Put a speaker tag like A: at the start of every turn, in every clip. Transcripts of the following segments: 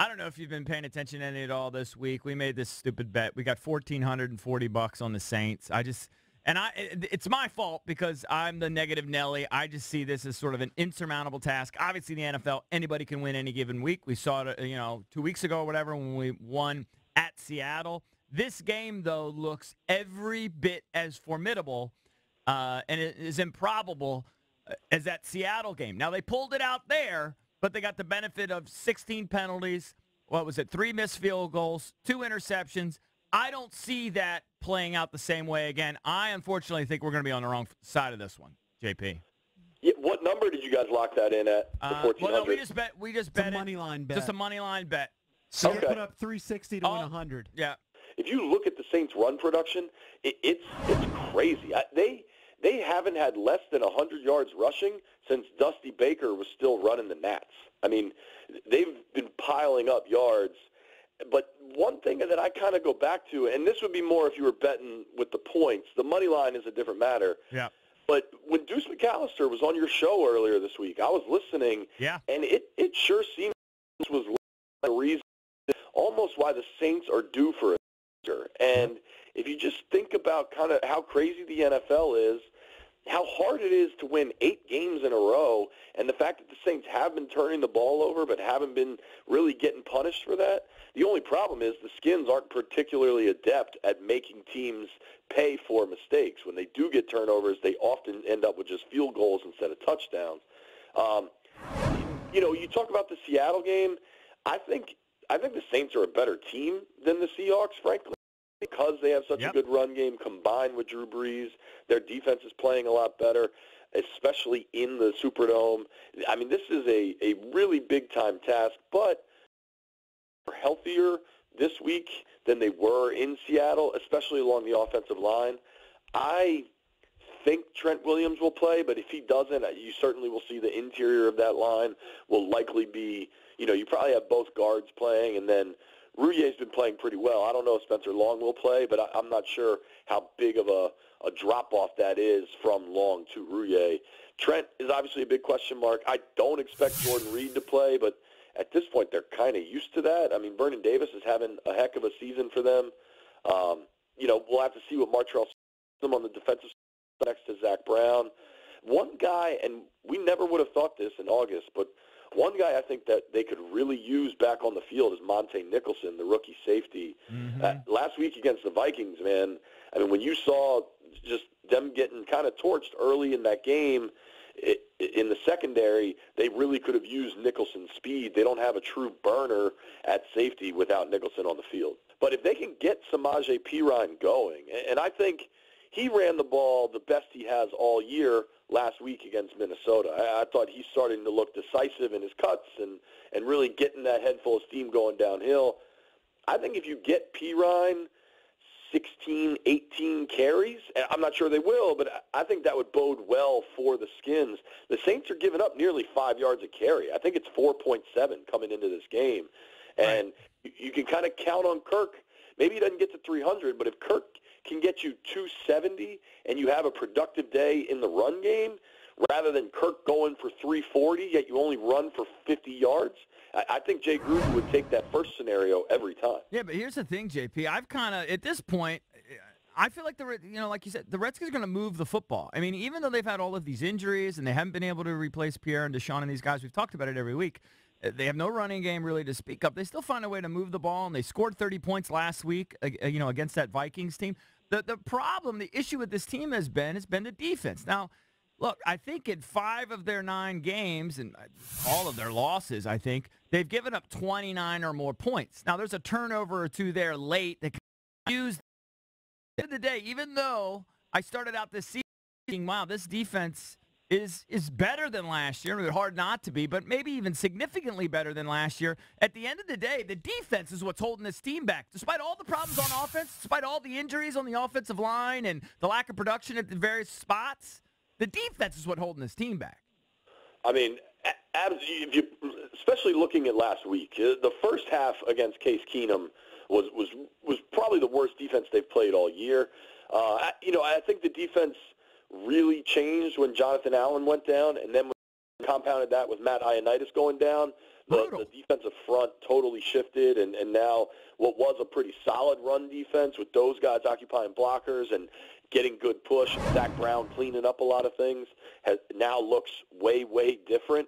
A: I don't know if you've been paying attention to any at all this week. We made this stupid bet. We got $1,440 on the Saints. It's my fault because I'm the negative Nelly. I just see this as sort of an insurmountable task. Obviously, the NFL, anybody can win any given week. We saw it, 2 weeks ago or whatever when we won at Seattle. This game, though, looks every bit as formidable and it is improbable as that Seattle game. Now, they pulled it out there, but they got the benefit of 16 penalties. What was it? 3 missed field goals, 2 interceptions. I don't see that playing out the same way again. I unfortunately think we're going to be on the wrong side of this one, JP.
B: Yeah, what number did you guys lock that in at? The 1,400?
A: Well, no, we just bet
C: a money line bet.
A: Just a money line bet.
C: So you put up 360 to win 100.
A: Yeah.
B: If you look at the Saints' run production, it's crazy. They haven't had less than 100 yards rushing since Dusty Baker was still running the Nats. I mean, they've been piling up yards. But one thing that I kind of go back to, and this would be more if you were betting with the points. The money line is a different matter.
A: Yeah.
B: But when Deuce McAllister was on your show earlier this week, I was listening, and it sure seemed this was the reason, almost why the Saints are due for a and if you just think about kind of how crazy the NFL is, how hard it is to win 8 games in a row, and the fact that the Saints have been turning the ball over but haven't been really getting punished for that, the only problem is the Skins aren't particularly adept at making teams pay for mistakes. When they do get turnovers, they often end up with just field goals instead of touchdowns. You talk about the Seattle game. I think the Saints are a better team than the Seahawks, frankly, because they have such a good run game combined with Drew Brees. Their defense is playing a lot better, especially in the Superdome. I mean, this is a really big-time task, but they're healthier this week than they were in Seattle, especially along the offensive line. I think Trent Williams will play, but if he doesn't, you certainly will see the interior of that line will likely be, you probably have both guards playing, and then Rouillet's been playing pretty well. I don't know if Spencer Long will play, but I'm not sure how big of a drop-off that is from Long to Rouillet. Trent is obviously a big question mark. I don't expect Jordan Reed to play, but at this point they're kind of used to that. I mean, Vernon Davis is having a heck of a season for them. We'll have to see what Martrell Sam on the defensive side next to Zach Brown. One guy, and we never would have thought this in August, but one guy I think that they could really use back on the field is Monte Nicholson, the rookie safety. Mm-hmm. Last week against the Vikings, man, I mean, when you saw just them getting kind of torched early in that game in the secondary, they really could have used Nicholson's speed. They don't have a true burner at safety without Nicholson on the field. But if they can get Samaje Perine going, and I think he ran the ball the best he has all year last week against Minnesota. I thought he's starting to look decisive in his cuts and really getting that head full of steam going downhill. I think if you get Perine 16, 18 carries, and I'm not sure they will, but I think that would bode well for the Skins. The Saints are giving up nearly 5 yards a carry. I think it's 4.7 coming into this game. And you can kind of count on Kirk. Maybe he doesn't get to 300, but if Kirk can get you 270 and you have a productive day in the run game, rather than Kirk going for 340, yet you only run for 50 yards, I think Jay Gruden would take that first scenario every time.
A: Yeah, but here's the thing, JP. I've kind of, at this point, I feel like like you said, the Redskins are going to move the football. I mean, even though they've had all of these injuries and they haven't been able to replace Pierre and Deshaun and these guys, we've talked about it every week. They have no running game really to speak up. They still find a way to move the ball, and they scored 30 points last week, against that Vikings team. The problem, the issue with this team has been the defense. Now, look, I think in 5 of their 9 games and all of their losses, I think, they've given up 29 or more points. Now, there's a turnover or two there late that can use. At the end of the day, even though I started out this season thinking, wow, this defense is better than last year. It's hard not to be, but maybe even significantly better than last year. At the end of the day, the defense is what's holding this team back. Despite all the problems on offense, despite all the injuries on the offensive line and the lack of production at the various spots, the defense is what's holding this team back.
B: I mean, especially looking at last week, the first half against Case Keenum was probably the worst defense they've played all year. I think the defense really changed when Jonathan Allen went down, and then when compounded that with Matt Ioannidis going down, The defensive front totally shifted, and now what was a pretty solid run defense with those guys occupying blockers and getting good push, Zach Brown cleaning up a lot of things, now looks way, way different.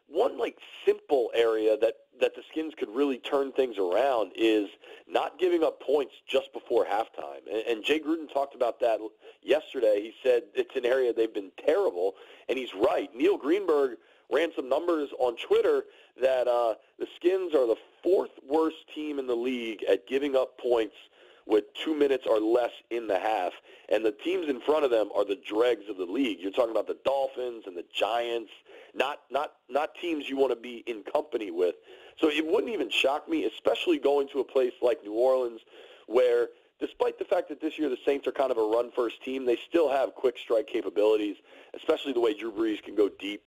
B: One simple area that the Skins could really turn things around is not giving up points just before halftime. And Jay Gruden talked about that yesterday. He said it's an area they've been terrible, and he's right. Neil Greenberg ran some numbers on Twitter that the Skins are the fourth worst team in the league at giving up points with 2 minutes or less in the half. And the teams in front of them are the dregs of the league. You're talking about the Dolphins and the Giants, not teams you want to be in company with. So it wouldn't even shock me, especially going to a place like New Orleans where, despite the fact that this year the Saints are kind of a run-first team, they still have quick strike capabilities, especially the way Drew Brees can go deep